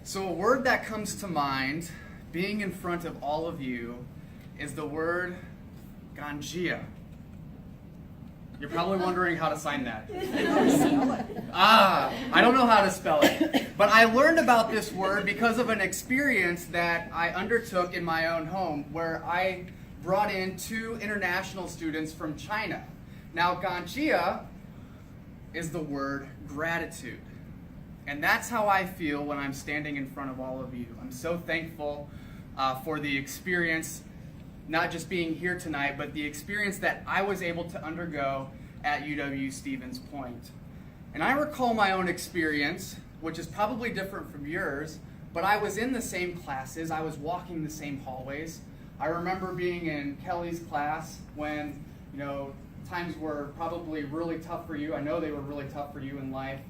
So a word that comes to mind, being in front of all of you, is the word ganjia. You're probably wondering how to sign that. I don't know how to spell it. But I learned about this word because of an experience that I undertook in my own home where I brought in 2 international students from China. Now, ganjia is the word gratitude. And that's how I feel when I'm standing in front of all of you. I'm so thankful for the experience, not just being here tonight, but the experience that I was able to undergo at UW-Stevens Point. And I recall my own experience, which is probably different from yours, but I was in the same classes, I was walking the same hallways. I remember being in Kelly's class when, times were probably really tough for you. I know they were really tough for you in life.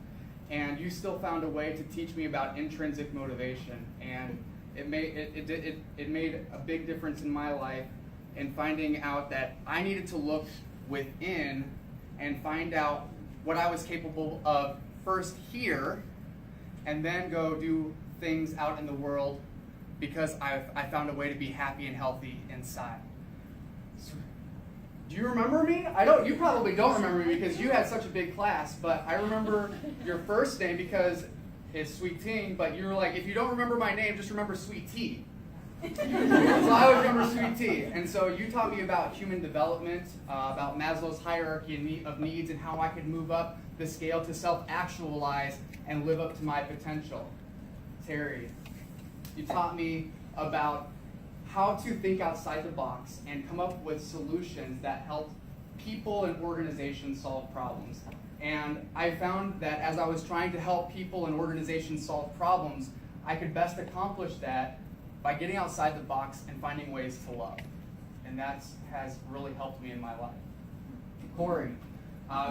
And you still found a way to teach me about intrinsic motivation. And it made a big difference in my life in finding out that I needed to look within and find out what I was capable of first here, and then go do things out in the world because I found a way to be happy and healthy inside. Do you remember me? You probably don't remember me because you had such a big class, but I remember your first name because it's Sweet Ting, but you were like, if you don't remember my name, just remember Sweet Tea. So I would remember Sweet Tea. And so you taught me about human development, about Maslow's hierarchy of needs and how I could move up the scale to self-actualize and live up to my potential. Terry, you taught me about how to think outside the box and come up with solutions that help people and organizations solve problems. And I found that as I was trying to help people and organizations solve problems, I could best accomplish that by getting outside the box and finding ways to love. And that has really helped me in my life. Corey,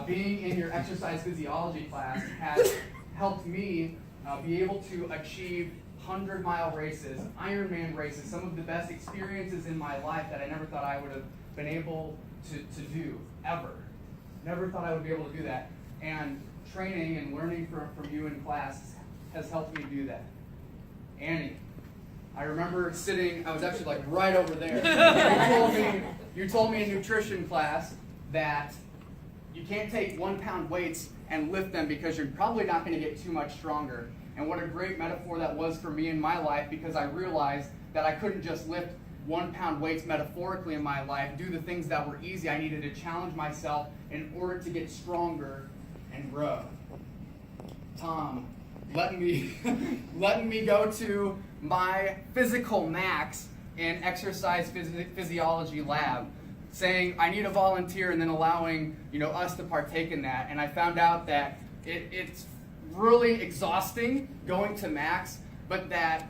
being in your exercise physiology class has helped me be able to achieve 100-mile races, Ironman races, some of the best experiences in my life that I never thought I would have been able to do, ever. Never thought I would be able to do that. And training and learning from you in class has helped me do that. Annie, I remember sitting, I was actually like right over there. You told me in nutrition class that you can't take 1-pound weights and lift them because you're probably not going to get too much stronger. And what a great metaphor that was for me in my life, because I realized that I couldn't just lift 1-pound weights metaphorically in my life, do the things that were easy. I needed to challenge myself in order to get stronger and grow. Tom, letting me go to my physical max in exercise physiology lab, saying I need a volunteer, and then allowing us to partake in that. And I found out that it's really exhausting going to max, but that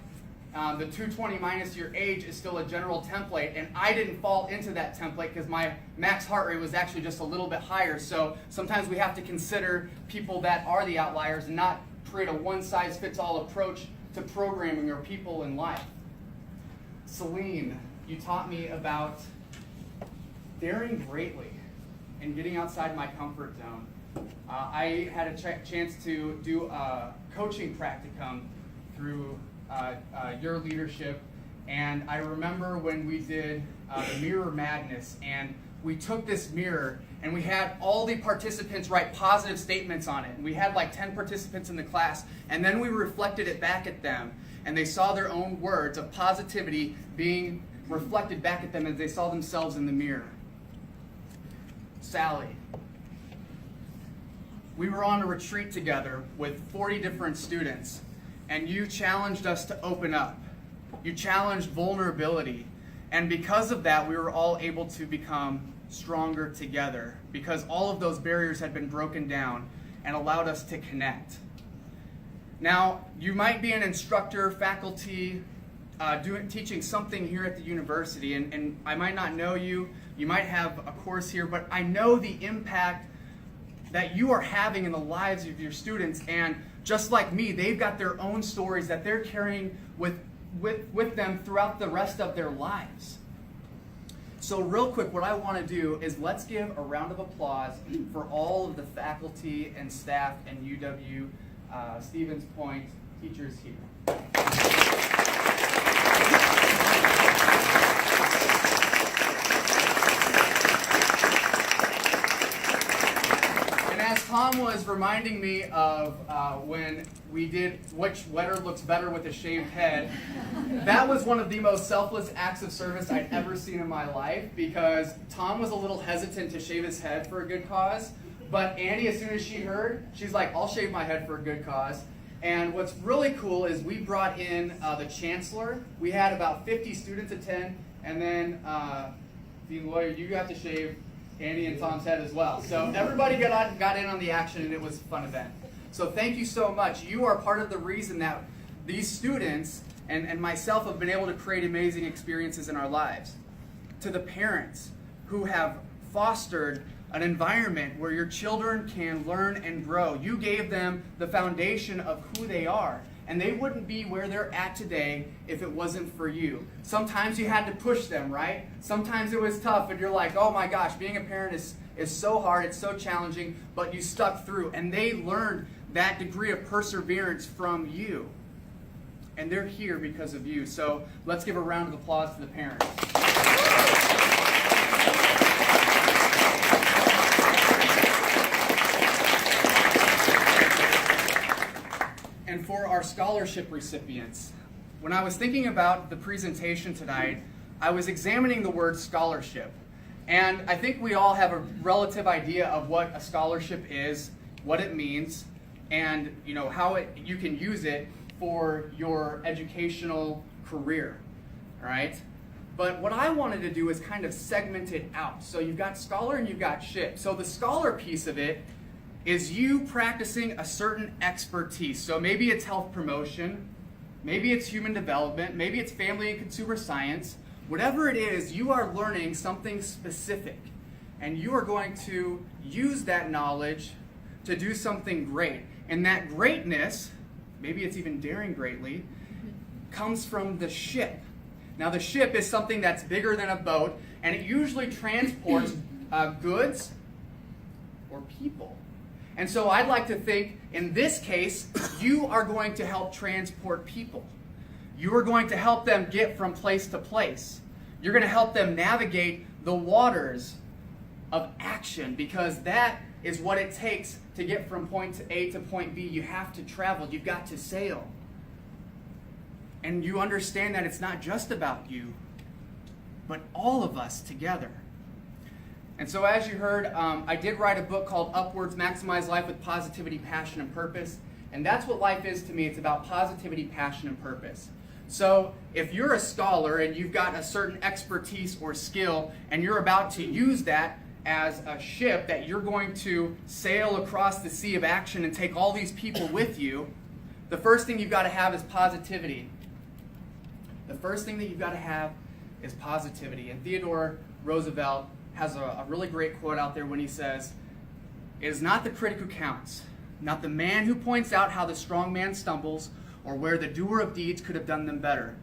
the 220 minus your age is still a general template, and I didn't fall into that template because my max heart rate was actually just a little bit higher. So sometimes we have to consider people that are the outliers and not create a one-size-fits-all approach to programming or people in life. Celine, you taught me about daring greatly and getting outside my comfort zone. I had a chance to do a coaching practicum through your leadership, and I remember when we did the Mirror Madness, and we took this mirror and we had all the participants write positive statements on it. And we had like 10 participants in the class, and then we reflected it back at them, and they saw their own words of positivity being reflected back at them as they saw themselves in the mirror. Sally, we were on a retreat together with 40 different students, and you challenged us to open up. You challenged vulnerability, and because of that, we were all able to become stronger together, because all of those barriers had been broken down and allowed us to connect. Now, you might be an instructor, faculty, teaching something here at the university, and I might not know you. You might have a course here, but I know the impact that you are having in the lives of your students, and just like me, they've got their own stories that they're carrying with them throughout the rest of their lives. So real quick, what I want to do is let's give a round of applause for all of the faculty and staff in UW Stevens Point teachers here. And as Tom was reminding me of when we did which wetter looks better with a shaved head, that was one of the most selfless acts of service I'd ever seen in my life, because Tom was a little hesitant to shave his head for a good cause, but Annie, as soon as she heard, she's like, I'll shave my head for a good cause. And what's really cool is we brought in the chancellor. We had about 50 students attend, and then the lawyer, you got to shave Annie and Tom's head as well. So everybody got in on the action, and it was a fun event. So thank you so much. You are part of the reason that these students and myself have been able to create amazing experiences in our lives. To the parents who have fostered an environment where your children can learn and grow. You gave them the foundation of who they are, and they wouldn't be where they're at today if it wasn't for you. Sometimes you had to push them, right? Sometimes it was tough, and you're like, oh my gosh, being a parent is so hard, it's so challenging, but you stuck through, and they learned that degree of perseverance from you. And they're here because of you. So let's give a round of applause to the parents. And for our scholarship recipients, when I was thinking about the presentation tonight, I was examining the word scholarship. And I think we all have a relative idea of what a scholarship is, what it means, and how you can use it for your educational career, all right? But what I wanted to do is kind of segment it out. So you've got scholar and you've got ship. So the scholar piece of it is you practicing a certain expertise. So maybe it's health promotion, maybe it's human development, maybe it's family and consumer science. Whatever it is, you are learning something specific, and you are going to use that knowledge to do something great. And that greatness, maybe it's even daring greatly, comes from the ship. Now the ship is something that's bigger than a boat, and it usually transports goods or people. And so I'd like to think, in this case, you are going to help transport people. You are going to help them get from place to place. You're going to help them navigate the waters of action, because that is what it takes to get from point A to point B. You have to travel. You've got to sail. And you understand that it's not just about you, but all of us together. And so as you heard, I did write a book called Upwards, Maximize Life with Positivity, Passion, and Purpose. And that's what life is to me. It's about positivity, passion, and purpose. So if you're a scholar and you've got a certain expertise or skill, and you're about to use that as a ship that you're going to sail across the sea of action and take all these people with you, the first thing you've got to have is positivity. The first thing that you've got to have is positivity. And Theodore Roosevelt has a really great quote out there when he says, "It is not the critic who counts, not the man who points out how the strong man stumbles or where the doer of deeds could have done them better.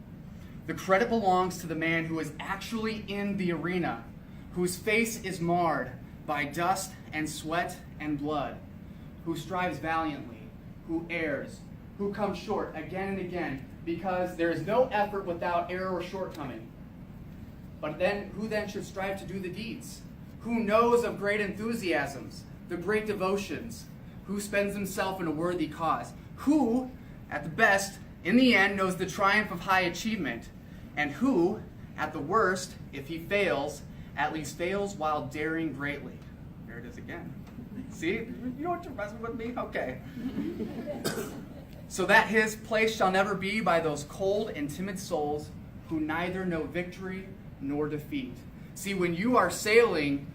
The credit belongs to the man who is actually in the arena, whose face is marred by dust and sweat and blood, who strives valiantly, who errs, who comes short again and again, because there is no effort without error or shortcoming. But then, who then should strive to do the deeds? Who knows of great enthusiasms, the great devotions? Who spends himself in a worthy cause? Who, at the best, in the end, knows the triumph of high achievement? And who, at the worst, if he fails, at least fails while daring greatly?" There it is again. See? You know what you're messing with me? Okay. "So that his place shall never be by those cold and timid souls who neither know victory nor defeat." See, when you are sailing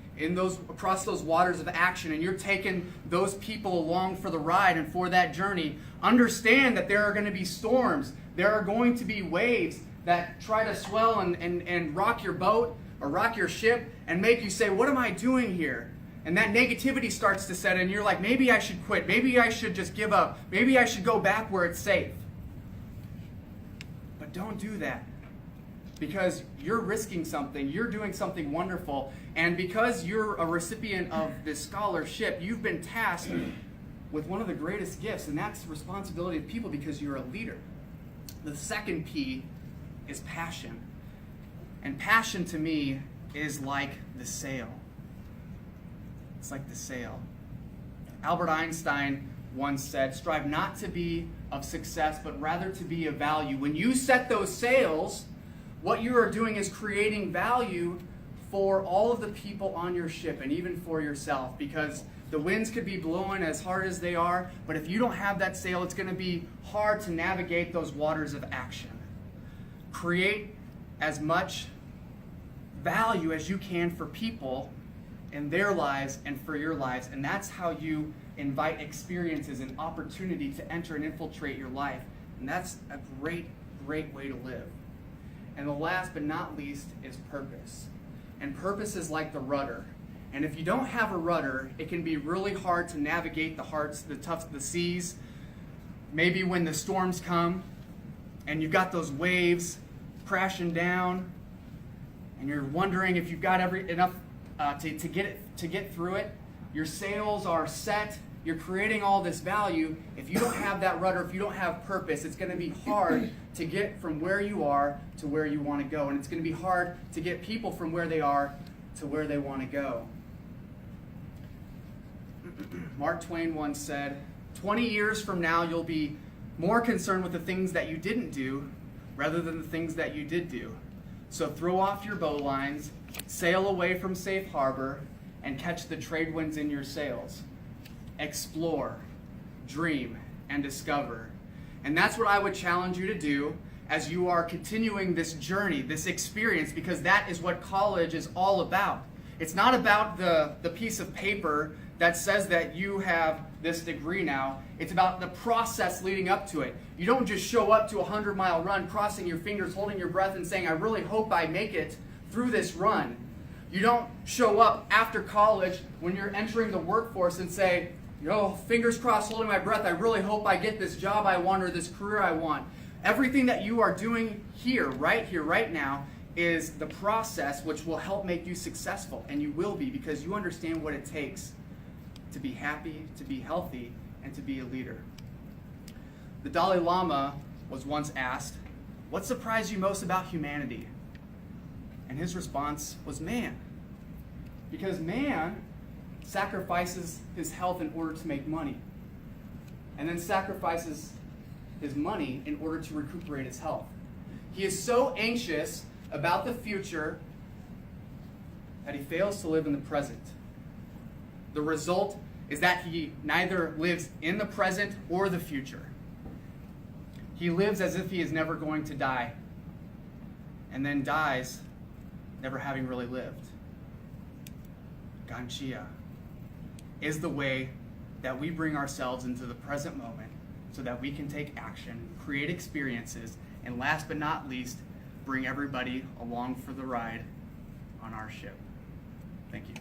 across those waters of action, and you're taking those people along for the ride and for that journey, understand that there are going to be storms. There are going to be waves that try to swell and rock your boat or rock your ship and make you say, what am I doing here? And that negativity starts to set in. You're like, maybe I should quit. Maybe I should just give up. Maybe I should go back where it's safe. But don't do that, because you're risking something. You're doing something wonderful. And because you're a recipient of this scholarship, you've been tasked with one of the greatest gifts, and that's responsibility of people because you're a leader. The second P is passion. And passion to me is like the sail. It's like the sail. Albert Einstein once said, "Strive not to be of success, but rather to be of value." When you set those sails, what you are doing is creating value for all of the people on your ship and even for yourself, because the winds could be blowing as hard as they are, but if you don't have that sail, it's going to be hard to navigate those waters of action. Create as much value as you can for people in their lives and for your lives, and that's how you invite experiences and opportunity to enter and infiltrate your life. And that's a great, great way to live. And the last but not least is purpose. And purpose is like the rudder. And if you don't have a rudder, it can be really hard to navigate the seas. Maybe when the storms come and you've got those waves crashing down and you're wondering if you've got enough to get through it. Your sails are set. You're creating all this value. If you don't have that rudder, if you don't have purpose, it's going to be hard to get from where you are to where you want to go. And it's going to be hard to get people from where they are to where they want to go. Mark Twain once said, 20 years from now, you'll be more concerned with the things that you didn't do rather than the things that you did do. So throw off your bowlines, sail away from safe harbor, and catch the trade winds in your sails. Explore, dream, and discover. And that's what I would challenge you to do as you are continuing this journey, this experience, because that is what college is all about. It's not about the piece of paper that says that you have this degree now. It's about the process leading up to it. You don't just show up to a 100-mile run, crossing your fingers, holding your breath, and saying, I really hope I make it through this run. You don't show up after college when you're entering the workforce and say, fingers crossed, holding my breath, I really hope I get this job I want or this career I want. Everything that you are doing here, right now, is the process which will help make you successful. And you will be, because you understand what it takes to be happy, to be healthy, and to be a leader. The Dalai Lama was once asked, what surprised you most about humanity? And his response was man. Because man sacrifices his health in order to make money, and then sacrifices his money in order to recuperate his health. He is so anxious about the future that he fails to live in the present. The result is that he neither lives in the present or the future. He lives as if he is never going to die, and then dies never having really lived. Ganchia is the way that we bring ourselves into the present moment so that we can take action, create experiences, and last but not least, bring everybody along for the ride on our ship. Thank you.